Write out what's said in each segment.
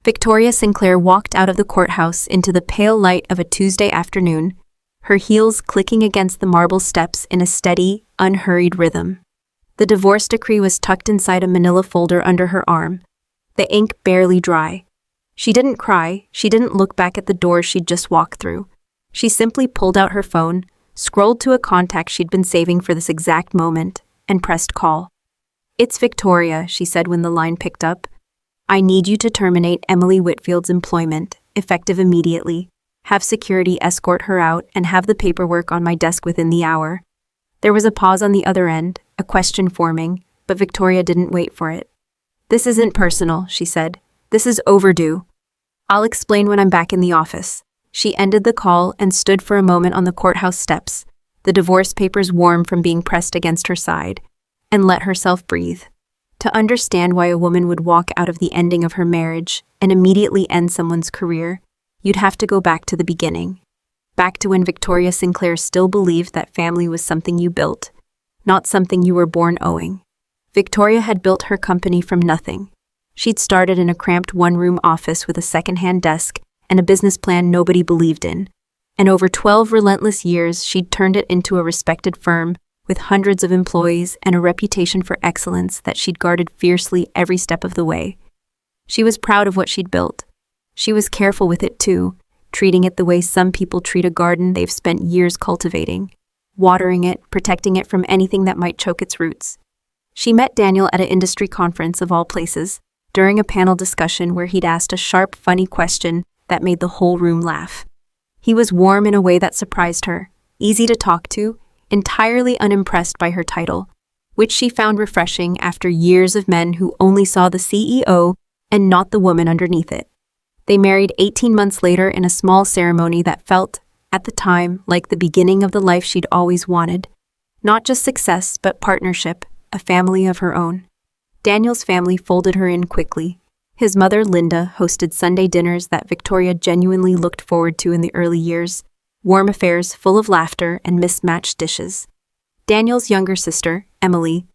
Victoria Sinclair walked out of the courthouse into the pale light of a Tuesday afternoon, her heels clicking against the marble steps in a steady, unhurried rhythm. The divorce decree was tucked inside a manila folder under her arm, the ink barely dry. She didn't cry, she didn't look back at the door she'd just walked through. She simply pulled out her phone, scrolled to a contact she'd been saving for this exact moment, and pressed call. "It's Victoria," she said when the line picked up. "I need you to terminate Emily Whitfield's employment, effective immediately. Have security escort her out and have the paperwork on my desk within the hour." There was a pause on the other end, a question forming, but Victoria didn't wait for it. "This isn't personal," she said. "This is overdue. I'll explain when I'm back in the office." She ended the call and stood for a moment on the courthouse steps, the divorce papers warm from being pressed against her side, and let herself breathe. To understand why a woman would walk out of the ending of her marriage and immediately end someone's career, you'd have to go back to the beginning. Back to when Victoria Sinclair still believed that family was something you built, not something you were born owing. Victoria had built her company from nothing. She'd started in a cramped one-room office with a second-hand desk and a business plan nobody believed in. And over 12 relentless years, she'd turned it into a respected firm with hundreds of employees and a reputation for excellence that she'd guarded fiercely every step of the way. She was proud of what she'd built. She was careful with it too, treating it the way some people treat a garden they've spent years cultivating, watering it, protecting it from anything that might choke its roots. She met Daniel at an industry conference of all places, during a panel discussion where he'd asked a sharp, funny question that made the whole room laugh. He was warm in a way that surprised her, easy to talk to, entirely unimpressed by her title, which she found refreshing after years of men who only saw the CEO and not the woman underneath it. They married 18 months later in a small ceremony that felt, at the time, like the beginning of the life she'd always wanted. Not just success, but partnership, a family of her own. Daniel's family folded her in quickly. His mother, Linda, hosted Sunday dinners that Victoria genuinely looked forward to in the early years, warm affairs full of laughter and mismatched dishes. Daniel's younger sister, Emily,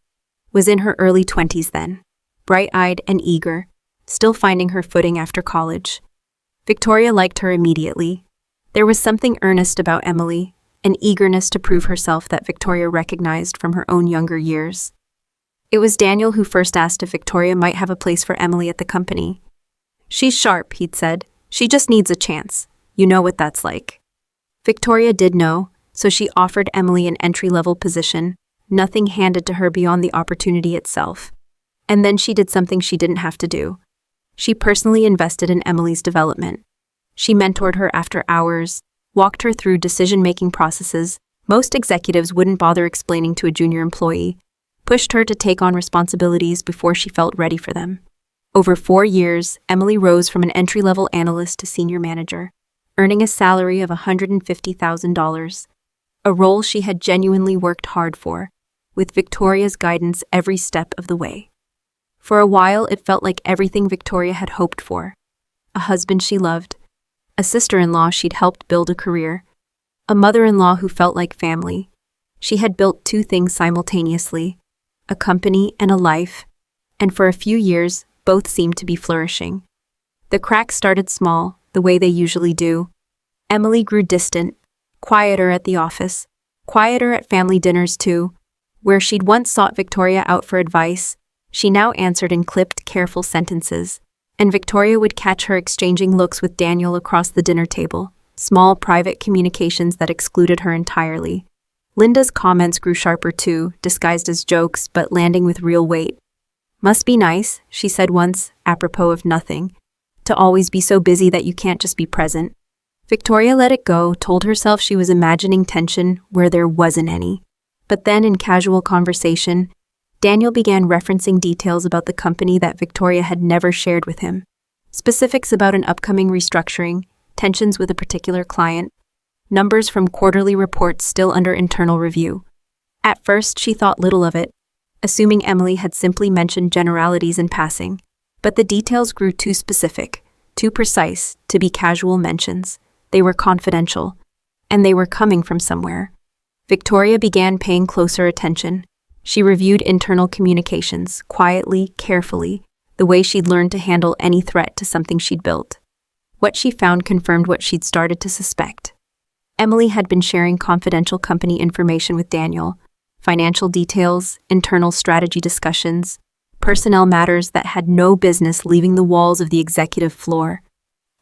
was in her early 20s then, bright-eyed and eager, still finding her footing after college. Victoria liked her immediately. There was something earnest about Emily, an eagerness to prove herself that Victoria recognized from her own younger years. It was Daniel who first asked if Victoria might have a place for Emily at the company. "She's sharp," he'd said. "She just needs a chance. You know what that's like." Victoria did know, so she offered Emily an entry-level position, nothing handed to her beyond the opportunity itself. And then she did something she didn't have to do. She personally invested in Emily's development. She mentored her after hours, walked her through decision-making processes most executives wouldn't bother explaining to a junior employee, pushed her to take on responsibilities before she felt ready for them. Over 4 years, Emily rose from an entry-level analyst to senior manager, earning a salary of $150,000, a role she had genuinely worked hard for, with Victoria's guidance every step of the way. For a while, it felt like everything Victoria had hoped for. A husband she loved, a sister-in-law she'd helped build a career, a mother-in-law who felt like family. She had built 2 things simultaneously, a company and a life, and for a few years, both seemed to be flourishing. The cracks started small, the way they usually do. Emily grew distant, quieter at the office, quieter at family dinners too. Where she'd once sought Victoria out for advice, she now answered in clipped, careful sentences, and Victoria would catch her exchanging looks with Daniel across the dinner table, small private communications that excluded her entirely. Linda's comments grew sharper too, disguised as jokes but landing with real weight. "Must be nice," she said once, apropos of nothing, "to always be so busy that you can't just be present." Victoria let it go, told herself she was imagining tension where there wasn't any. But then in casual conversation, Daniel began referencing details about the company that Victoria had never shared with him. Specifics about an upcoming restructuring, tensions with a particular client, numbers from quarterly reports still under internal review. At first, she thought little of it, assuming Emily had simply mentioned generalities in passing. But the details grew too specific, too precise to be casual mentions. They were confidential, and they were coming from somewhere. Victoria began paying closer attention. She reviewed internal communications, quietly, carefully, the way she'd learned to handle any threat to something she'd built. What she found confirmed what she'd started to suspect. Emily had been sharing confidential company information with Daniel, financial details, internal strategy discussions, personnel matters that had no business leaving the walls of the executive floor.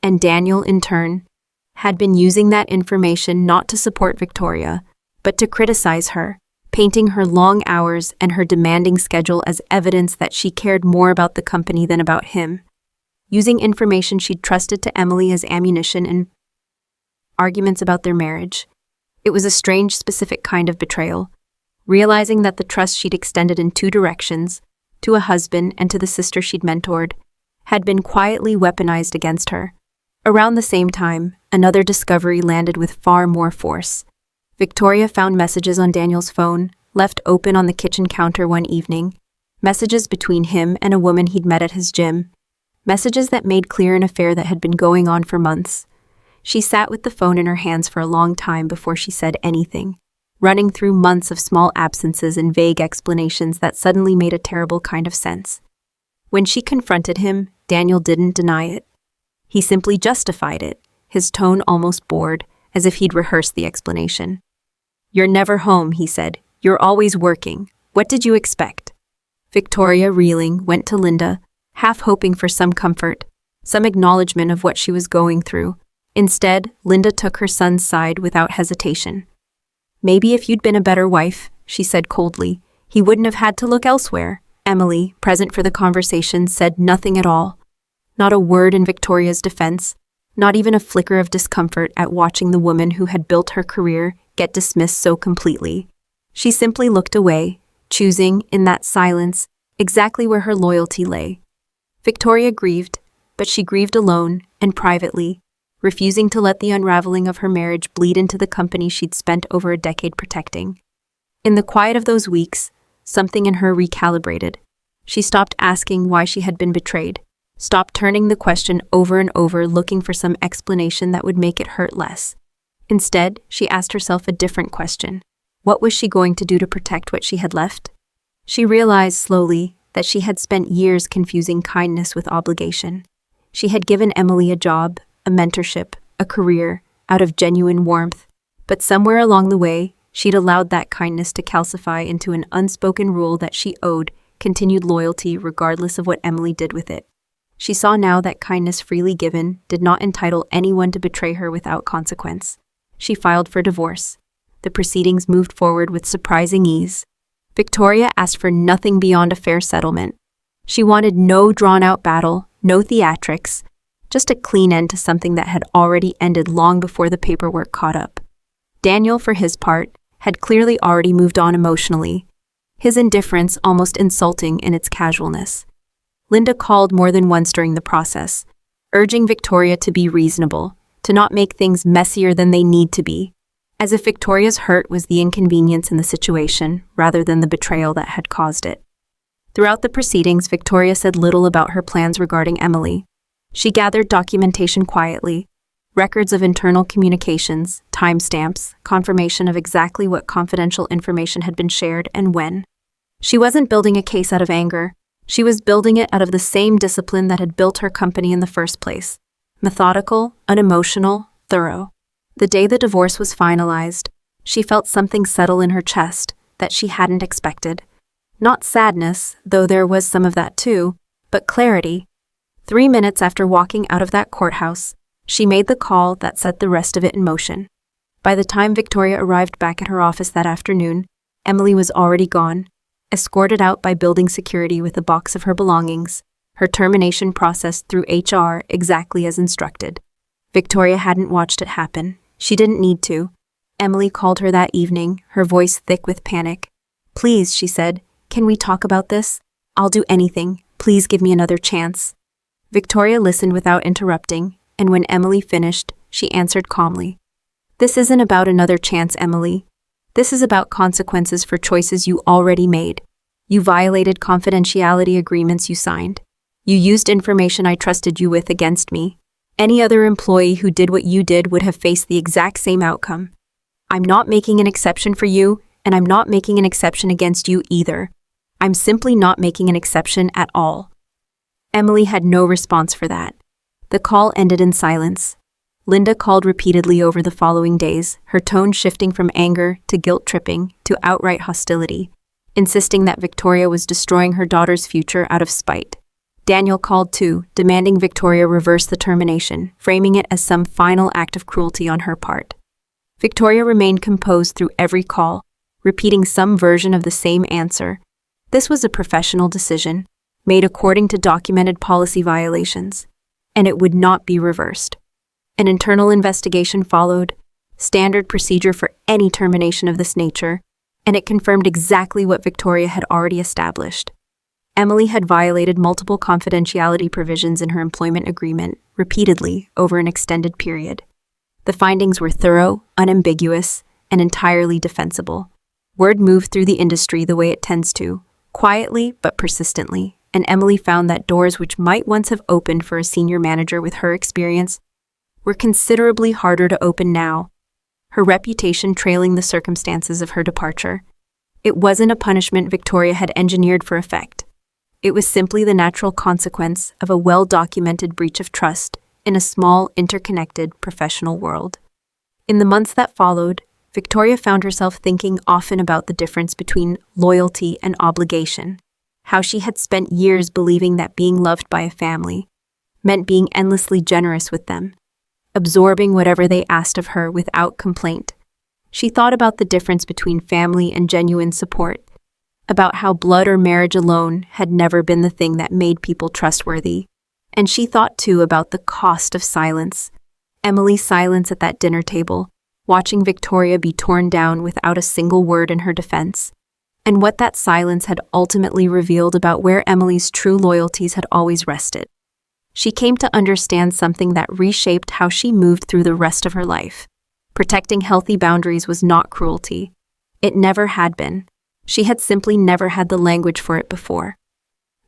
And Daniel, in turn, had been using that information not to support Victoria, but to criticize her, painting her long hours and her demanding schedule as evidence that she cared more about the company than about him, using information she'd trusted to Emily as ammunition in arguments about their marriage. It was a strange, specific kind of betrayal, realizing that the trust she'd extended in two directions, to a husband and to the sister she'd mentored, had been quietly weaponized against her. Around the same time, another discovery landed with far more force. Victoria found messages on Daniel's phone, left open on the kitchen counter one evening, messages between him and a woman he'd met at his gym, messages that made clear an affair that had been going on for months. She sat with the phone in her hands for a long time before she said anything, running through months of small absences and vague explanations that suddenly made a terrible kind of sense. When she confronted him, Daniel didn't deny it. He simply justified it, his tone almost bored, as if he'd rehearsed the explanation. "You're never home," he said. "You're always working. What did you expect?" Victoria, reeling, went to Linda, half hoping for some comfort, some acknowledgement of what she was going through. Instead, Linda took her son's side without hesitation. "Maybe if you'd been a better wife," she said coldly, "he wouldn't have had to look elsewhere." Emily, present for the conversation, said nothing at all. Not a word in Victoria's defense, not even a flicker of discomfort at watching the woman who had built her career get dismissed so completely. She simply looked away, choosing, in that silence, exactly where her loyalty lay. Victoria grieved, but she grieved alone and privately, refusing to let the unraveling of her marriage bleed into the company she'd spent over a decade protecting. In the quiet of those weeks, something in her recalibrated. She stopped asking why she had been betrayed, stopped turning the question over and over looking for some explanation that would make it hurt less. Instead, she asked herself a different question. What was she going to do to protect what she had left? She realized slowly that she had spent years confusing kindness with obligation. She had given Emily a job, a mentorship, a career, out of genuine warmth, but somewhere along the way, she'd allowed that kindness to calcify into an unspoken rule that she owed continued loyalty regardless of what Emily did with it. She saw now that kindness freely given did not entitle anyone to betray her without consequence. She filed for divorce. The proceedings moved forward with surprising ease. Victoria asked for nothing beyond a fair settlement. She wanted no drawn-out battle, no theatrics, just a clean end to something that had already ended long before the paperwork caught up. Daniel, for his part, had clearly already moved on emotionally, his indifference almost insulting in its casualness. Linda called more than once during the process, urging Victoria to be reasonable, to not make things messier than they need to be, as if Victoria's hurt was the inconvenience in the situation rather than the betrayal that had caused it. Throughout the proceedings, Victoria said little about her plans regarding Emily. She gathered documentation quietly, records of internal communications, timestamps, confirmation of exactly what confidential information had been shared and when. She wasn't building a case out of anger. She was building it out of the same discipline that had built her company in the first place. Methodical, unemotional, thorough. The day the divorce was finalized, she felt something settle in her chest that she hadn't expected. Not sadness, though there was some of that too, but clarity. 3 minutes after walking out of that courthouse, she made the call that set the rest of it in motion. By the time Victoria arrived back at her office that afternoon, Emily was already gone, escorted out by building security with a box of her belongings, her termination processed through HR exactly as instructed. Victoria hadn't watched it happen. She didn't need to. Emily called her that evening, her voice thick with panic. "Please," she said, "can we talk about this? I'll do anything. Please give me another chance." Victoria listened without interrupting, and when Emily finished, she answered calmly. "This isn't about another chance, Emily. This is about consequences for choices you already made. You violated confidentiality agreements you signed. You used information I trusted you with against me. Any other employee who did what you did would have faced the exact same outcome. I'm not making an exception for you, and I'm not making an exception against you either. I'm simply not making an exception at all." Emily had no response for that. The call ended in silence. Linda called repeatedly over the following days, her tone shifting from anger to guilt-tripping to outright hostility, insisting that Victoria was destroying her daughter's future out of spite. Daniel called too, demanding Victoria reverse the termination, framing it as some final act of cruelty on her part. Victoria remained composed through every call, repeating some version of the same answer. This was a professional decision, made according to documented policy violations, and it would not be reversed. An internal investigation followed, standard procedure for any termination of this nature, and it confirmed exactly what Victoria had already established. Emily had violated multiple confidentiality provisions in her employment agreement repeatedly over an extended period. The findings were thorough, unambiguous, and entirely defensible. Word moved through the industry the way it tends to, quietly but persistently, and Emily found that doors which might once have opened for a senior manager with her experience were considerably harder to open now, her reputation trailing the circumstances of her departure. It wasn't a punishment Victoria had engineered for effect. It was simply the natural consequence of a well-documented breach of trust in a small, interconnected professional world. In the months that followed, Victoria found herself thinking often about the difference between loyalty and obligation, how she had spent years believing that being loved by a family meant being endlessly generous with them, absorbing whatever they asked of her without complaint. She thought about the difference between family and genuine support, about how blood or marriage alone had never been the thing that made people trustworthy. And she thought too about the cost of silence. Emily's silence at that dinner table, watching Victoria be torn down without a single word in her defense, and what that silence had ultimately revealed about where Emily's true loyalties had always rested. She came to understand something that reshaped how she moved through the rest of her life. Protecting healthy boundaries was not cruelty. It never had been. She had simply never had the language for it before.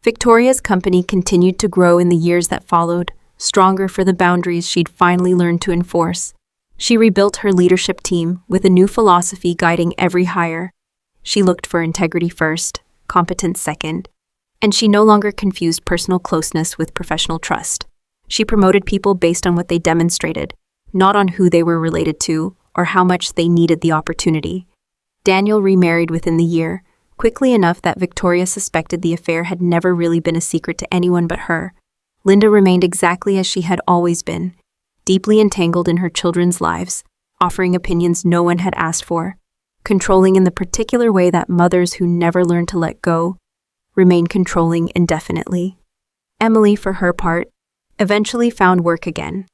Victoria's company continued to grow in the years that followed, stronger for the boundaries she'd finally learned to enforce. She rebuilt her leadership team with a new philosophy guiding every hire. She looked for integrity first, competence second, and she no longer confused personal closeness with professional trust. She promoted people based on what they demonstrated, not on who they were related to or how much they needed the opportunity. Daniel remarried within the year, quickly enough that Victoria suspected the affair had never really been a secret to anyone but her. Linda remained exactly as she had always been, deeply entangled in her children's lives, offering opinions no one had asked for, controlling in the particular way that mothers who never learned to let go remain controlling indefinitely. Emily, for her part, eventually found work again,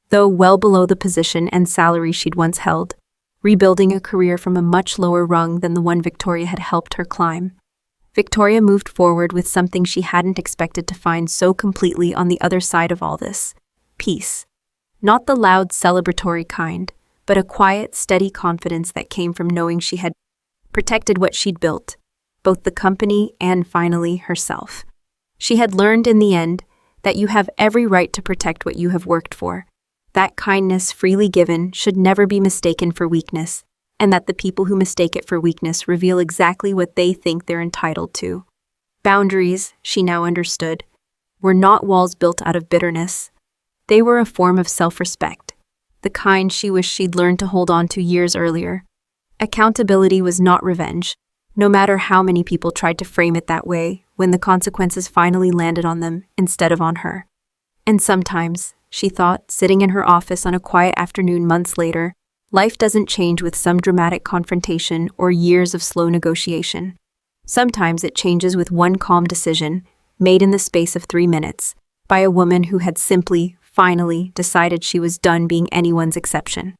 though well below the position and salary she'd once held, rebuilding a career from a much lower rung than the one Victoria had helped her climb. Victoria moved forward with something she hadn't expected to find so completely on the other side of all this: peace. Not the loud, celebratory kind, but a quiet, steady confidence that came from knowing she had protected what she'd built, both the company and, finally, herself. She had learned in the end that you have every right to protect what you have worked for. That kindness freely given should never be mistaken for weakness, and that the people who mistake it for weakness reveal exactly what they think they're entitled to. Boundaries, she now understood, were not walls built out of bitterness. They were a form of self-respect, the kind she wished she'd learned to hold on to years earlier. Accountability was not revenge, no matter how many people tried to frame it that way when the consequences finally landed on them instead of on her. And sometimes, she thought, sitting in her office on a quiet afternoon months later, life doesn't change with some dramatic confrontation or years of slow negotiation. Sometimes it changes with one calm decision, made in the space of 3 minutes, by a woman who had simply, finally, decided she was done being anyone's exception.